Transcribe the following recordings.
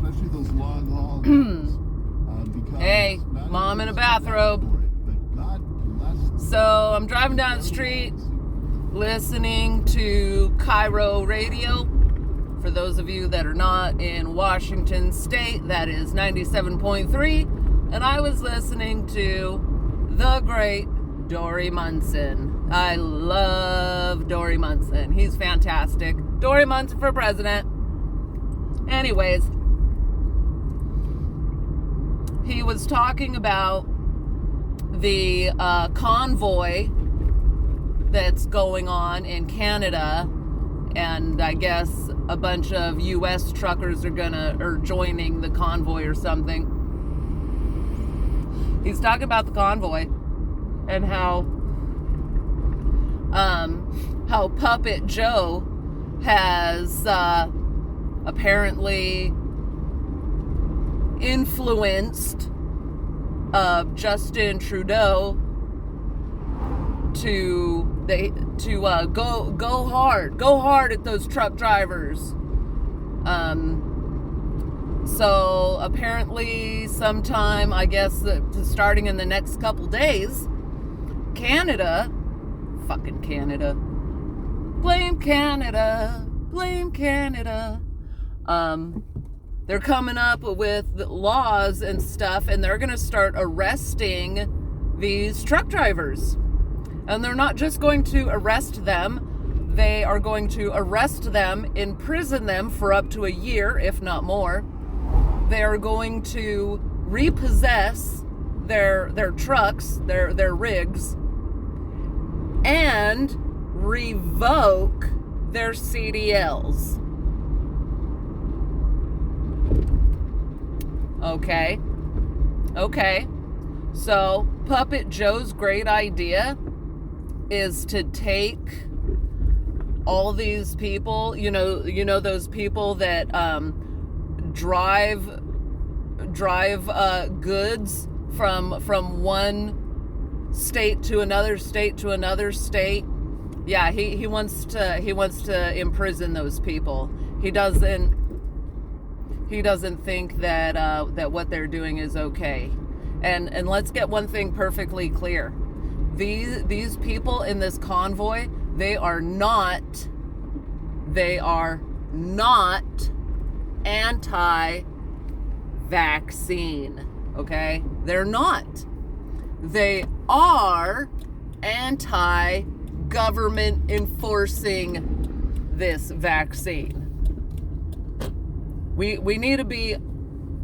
especially those long hauls. Hey, mom in a bathrobe. So I'm driving down the street, listening to Cairo radio. For those of you that are not in Washington State, that is 97.3. And I was listening to the great Dory Munson. I love Dory Munson. He's fantastic. Dory Munson for president. Anyways, he was talking about the convoy that's going on in Canada, and I guess a bunch of U.S. truckers are joining the convoy or something. He's talking about the convoy and how Puppet Joe has apparently influenced Justin Trudeau to go hard at those truck drivers. So apparently sometime, I guess, starting in the next couple days, Canada, fucking Canada, blame Canada, they're coming up with laws and stuff, and they're going to start arresting these truck drivers. And they're not just going to arrest them, they are going to arrest them, imprison them for up to a year, if not more. They are going to repossess their trucks, their rigs, and revoke their CDLs. Okay. So Puppet Joe's great idea is to take all these people, you know those people that drive goods from one state to another state. Yeah, he wants to imprison those people. He doesn't think that what they're doing is okay. And let's get one thing very clear. These people in this convoy, they are not anti-vaccine, okay? They're not. They are anti-government enforcing this vaccine. We need to be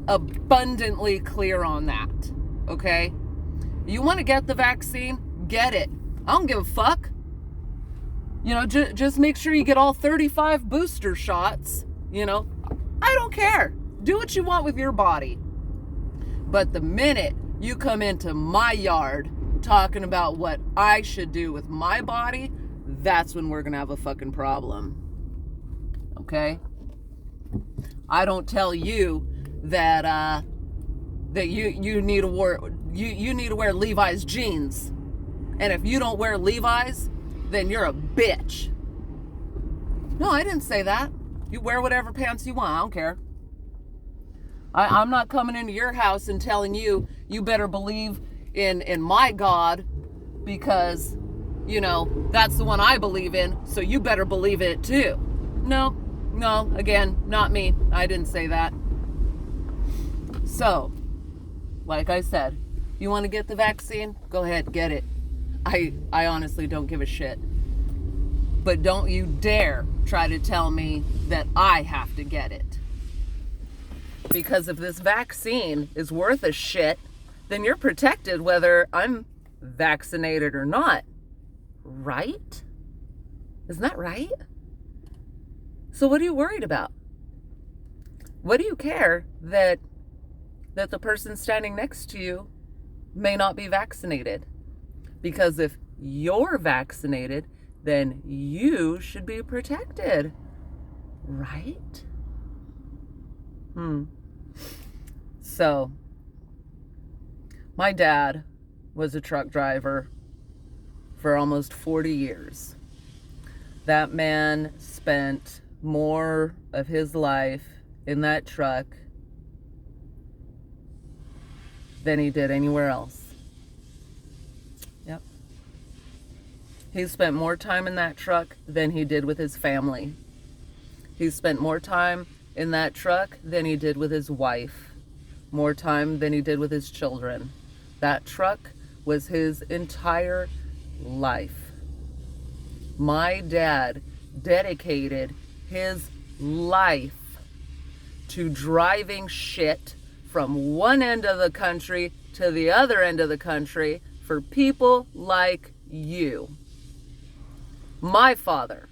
abundantly clear on that, okay? You want to get the vaccine? Get it. I don't give a fuck. Just make sure you get all 35 booster shots. I don't care. Do what you want with your body. But the minute you come into my yard talking about what I should do with my body, that's when we're going to have a fucking problem. Okay? I don't tell you that you need to wear Levi's jeans. And if you don't wear Levi's, then you're a bitch. No, I didn't say that. You wear whatever pants you want. I don't care. I'm not coming into your house and telling you better believe in my God because, that's the one I believe in, so you better believe it too. No, again, not me. I didn't say that. So, like I said, you want to get the vaccine? Go ahead, get it. I honestly don't give a shit. But don't you dare try to tell me that I have to get it. Because if this vaccine is worth a shit, then you're protected whether I'm vaccinated or not. Right? Isn't that right? So what are you worried about? What do you care that the person standing next to you may not be vaccinated? Because if you're vaccinated, then you should be protected. Right? So, my dad was a truck driver for almost 40 years. That man spent more of his life in that truck than he did anywhere else. Yep. He spent more time in that truck than he did with his family. He spent more time in that truck than he did with his wife. More time than he did with his children. That truck was his entire life. My dad dedicated his life to driving shit from one end of the country to the other end of the country for people like you. My father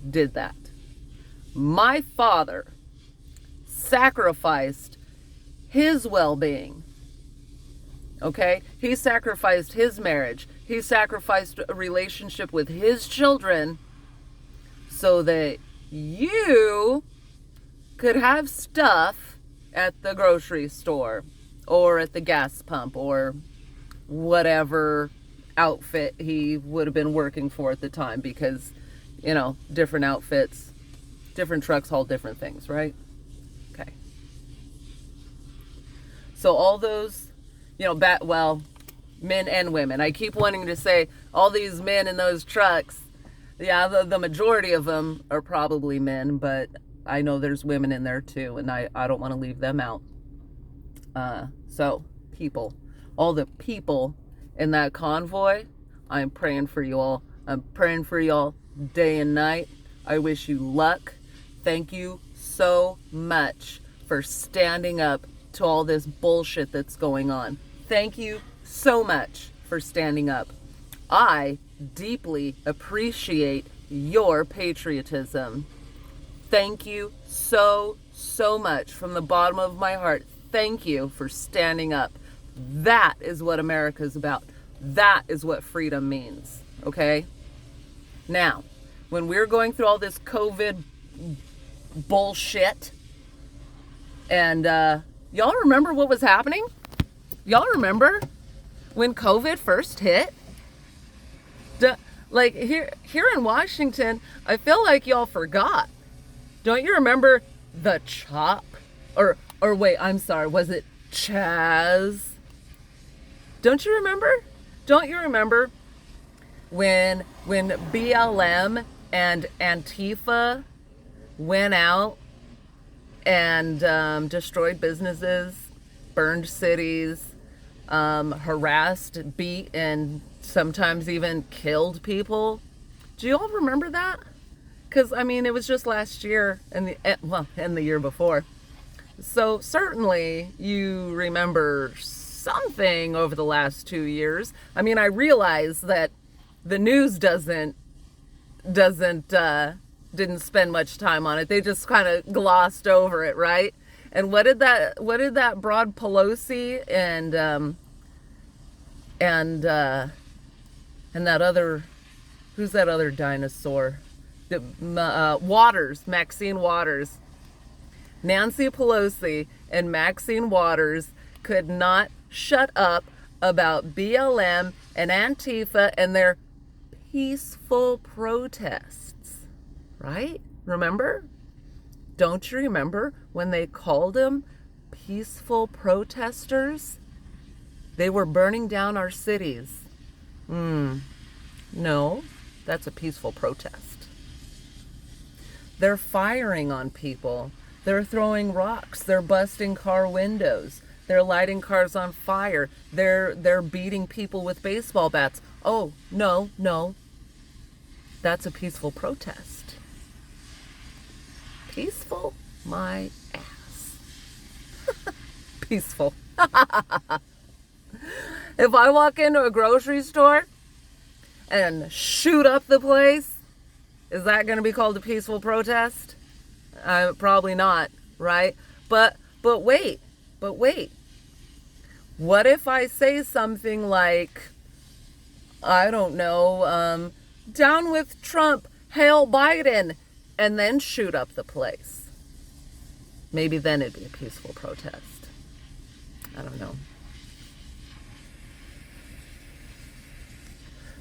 did that. My father sacrificed his well-being. Okay? He sacrificed his marriage. He sacrificed a relationship with his children so that you could have stuff at the grocery store or at the gas pump or whatever outfit he would have been working for at the time, because, you know, different outfits, different trucks haul different things, right? Okay. So all those, you know, men and women. I keep wanting to say all these men in those trucks. Yeah, the majority of them are probably men, but I know there's women in there too, and I don't want to leave them out. So, people, all the people in that convoy, I'm praying for you all. I'm praying for y'all day and night. I wish you luck. Thank you so much for standing up to all this bullshit that's going on. Thank you so much for standing up. I deeply appreciate your patriotism. Thank you so much from the bottom of my heart. Thank you for standing up. That is what America's about. That is what freedom means. Okay? Now, when we're going through all this COVID bullshit, and y'all remember what was happening? Y'all remember when COVID first hit? Like here in Washington, I feel like y'all forgot. Don't you remember the CHOP? Or wait, I'm sorry, was it Chaz? Don't you remember? Don't you remember when BLM and Antifa went out and destroyed businesses, burned cities, harassed, beat, and sometimes even killed people? Do you all remember that? Because, I mean, it was just last year and the year before. So certainly you remember something over the last 2 years. I mean, I realize that the news didn't spend much time on it. They just kind of glossed over it, right? And what did that broad Pelosi and that other, who's that other dinosaur? Maxine Waters. Nancy Pelosi and Maxine Waters could not shut up about BLM and Antifa and their peaceful protests, right? Remember? Don't you remember when they called them peaceful protesters? They were burning down our cities. No, that's a peaceful protest. They're firing on people. They're throwing rocks. They're busting car windows. They're lighting cars on fire. They're beating people with baseball bats. Oh, no. That's a peaceful protest. Peaceful? My ass. Peaceful. If I walk into a grocery store and shoot up the place, is that going to be called a peaceful protest? Probably not, right? But wait. What if I say something like, I don't know, down with Trump, hail Biden, and then shoot up the place? Maybe then it'd be a peaceful protest. I don't know.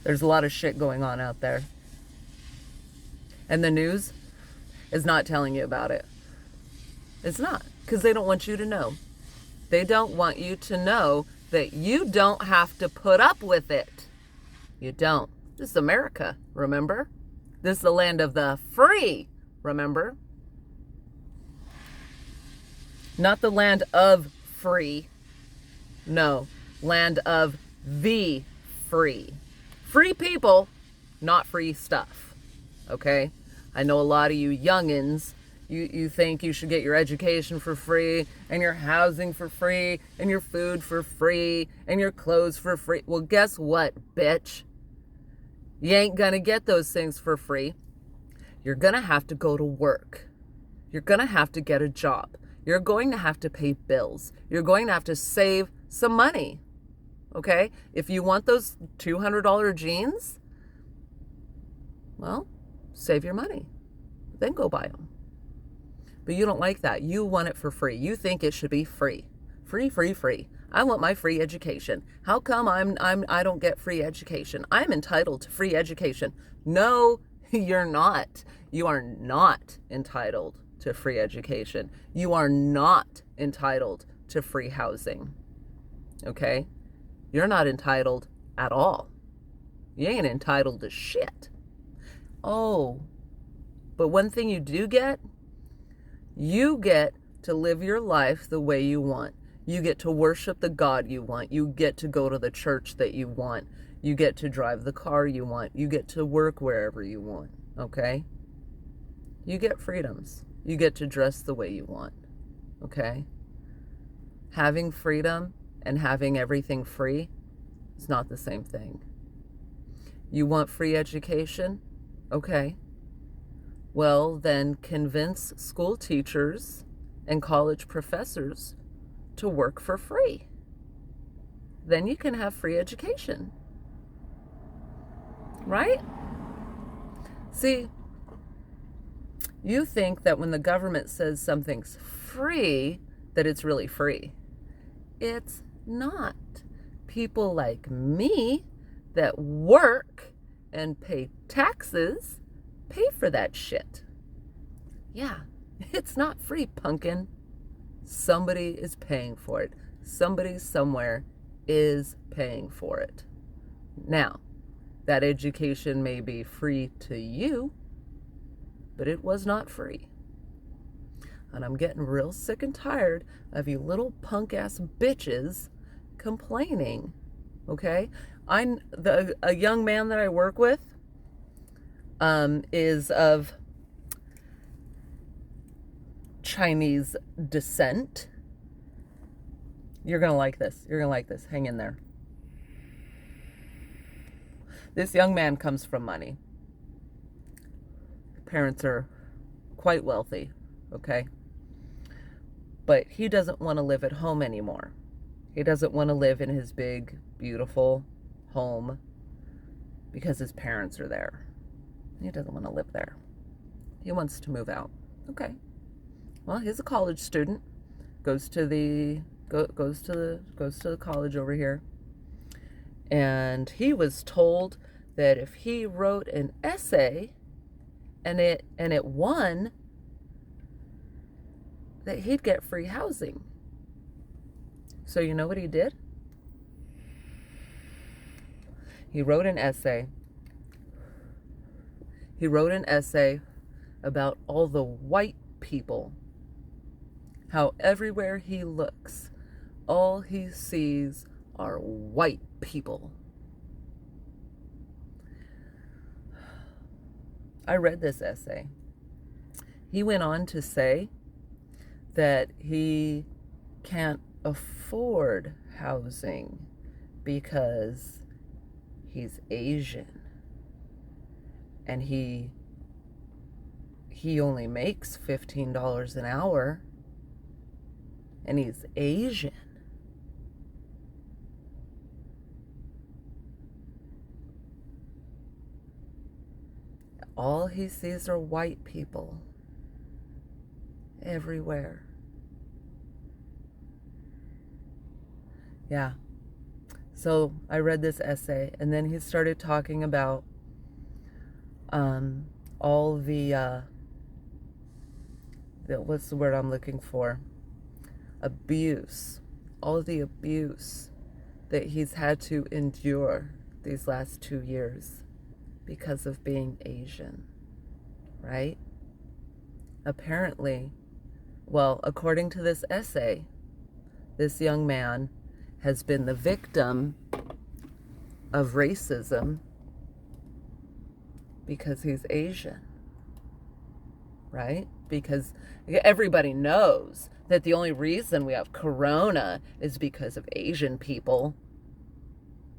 There's a lot of shit going on out there. And the news is not telling you about it. It's not, because they don't want you to know. They don't want you to know that you don't have to put up with it. You don't. This is America, remember? This is the land of the free, remember? Not the land of free. No, land of the free. Free people, not free stuff. Okay? I know a lot of you youngins, you think you should get your education for free, and your housing for free, and your food for free, and your clothes for free. Well, guess what, bitch? You ain't gonna get those things for free. You're gonna have to go to work. You're gonna have to get a job. You're going to have to pay bills. You're going to have to save some money. Okay? If you want those $200 jeans, well, save your money. Then go buy them. But you don't like that. You want it for free. You think it should be free. Free, free, free. I want my free education. How come I don't get free education? I'm entitled to free education. No, you're not. You are not entitled to free education. You are not entitled to free housing. Okay? You're not entitled at all. You ain't entitled to shit. Oh, but one thing you do get, you get to live your life the way you want. You get to worship the God you want. You get to go to the church that you want. You get to drive the car you want. You get to work wherever you want. Okay? You get freedoms. You get to dress the way you want. Okay? Having freedom and having everything free is not the same thing. You want free education? Okay. Well, then convince school teachers and college professors to work for free. Then you can have free education. Right? See, you think that when the government says something's free, that it's really free. It's not. People like me that work and pay taxes pay for that shit. Yeah, it's not free, pumpkin. Somebody is paying for it. Somebody somewhere is paying for it. Now, that education may be free to you, but it was not free. And I'm getting real sick and tired of you little punk ass bitches complaining. Okay? A young man that I work with is of Chinese descent. You're gonna like this. You're gonna like this. Hang in there. This young man comes from money. Parents are quite wealthy, okay? But he doesn't want to live at home anymore. He doesn't want to live in his big, beautiful home because his parents are there. He doesn't want to live there. He wants to move out. Okay. Well, he's a college student. Goes to the college over here. And he was told that if he wrote an essay and it won, that he'd get free housing. So you know what he did? He wrote an essay. He wrote an essay about all the white people. How everywhere he looks, all he sees are white people. I read this essay. He went on to say that he can't afford housing because he's Asian and he only makes $15 an hour and he's Asian. All he sees are white people everywhere. Yeah. So I read this essay, and then he started talking about all the what's the word I'm looking for? Abuse all the abuse that he's had to endure these last 2 years because of being Asian, right? Apparently, well, according to this essay, this young man has been the victim of racism because he's Asian, right? Because everybody knows that the only reason we have corona is because of Asian people.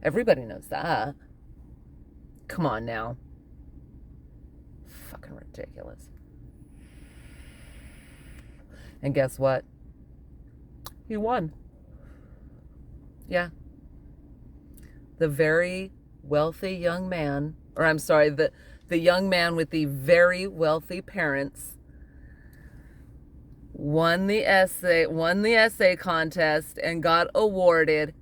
Everybody knows that. Come on now. Fucking ridiculous. And guess what? He won. Yeah. The very wealthy young man, or I'm sorry, the young man with the very wealthy parents won the essay contest and got awarded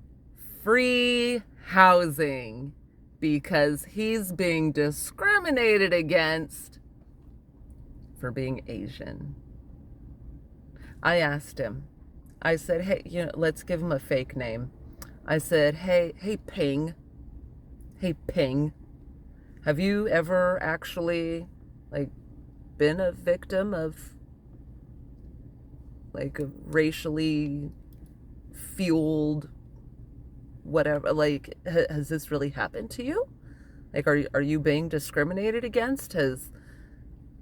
free housing because he's being discriminated against for being Asian. I asked him, I said, hey, let's give him a fake name. I said, hey, Ping. Hey, Ping. Have you ever actually, been a victim of, a racially fueled whatever? Has this really happened to you? Are you being discriminated against?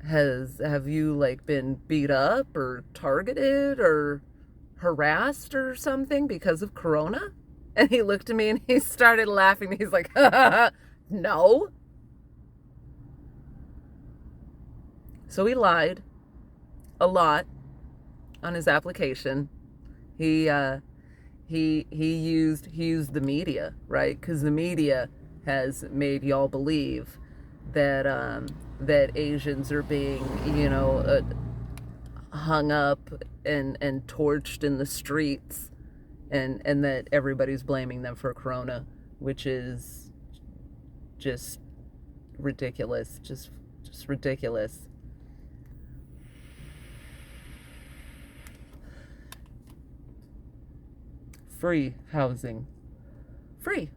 Have you, been beat up or targeted or harassed or something because of corona? And he looked at me and he started laughing. He's like, no. So he lied a lot on his application. He used the media, right? Because the media has made y'all believe that that Asians are being, hung up and torched in the streets, and that everybody's blaming them for corona, which is just ridiculous. Just ridiculous. Free housing. Free.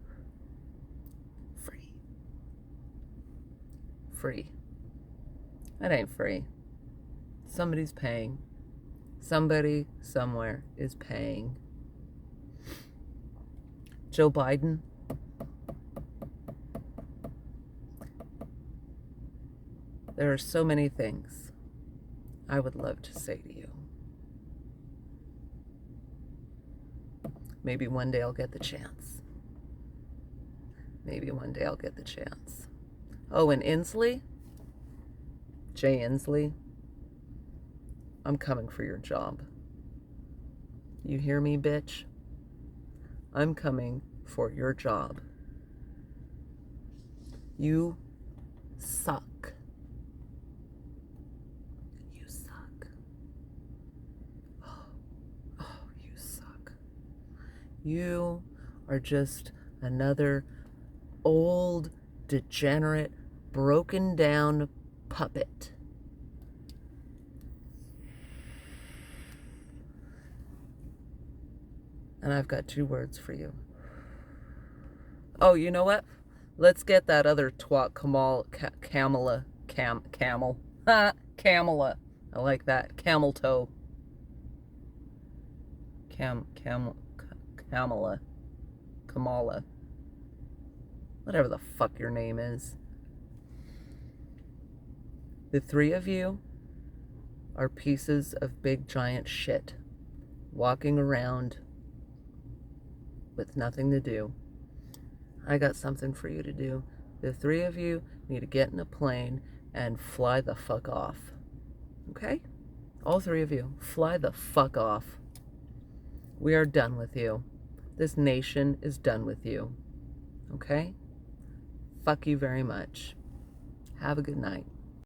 That ain't free. Somebody's paying. Somebody somewhere is paying. Joe Biden. There are so many things I would love to say to you. Maybe one day I'll get the chance. Oh, and Inslee? Jay Inslee? I'm coming for your job. You hear me, bitch? I'm coming for your job. You suck. You suck. Oh, you suck. You are just another old, degenerate, broken down puppet. And I've got 2 words for you. Oh, you know what? Let's get that other twat, Kamala. Kamala. I like that. Camel toe. Kamala. Whatever the fuck your name is. The 3 of you are pieces of big giant shit walking around with nothing to do. I got something for you to do. The 3 of you need to get in a plane and fly the fuck off. Okay? All 3 of you, fly the fuck off. We are done with you. This nation is done with you. Okay? Fuck you very much. Have a good night.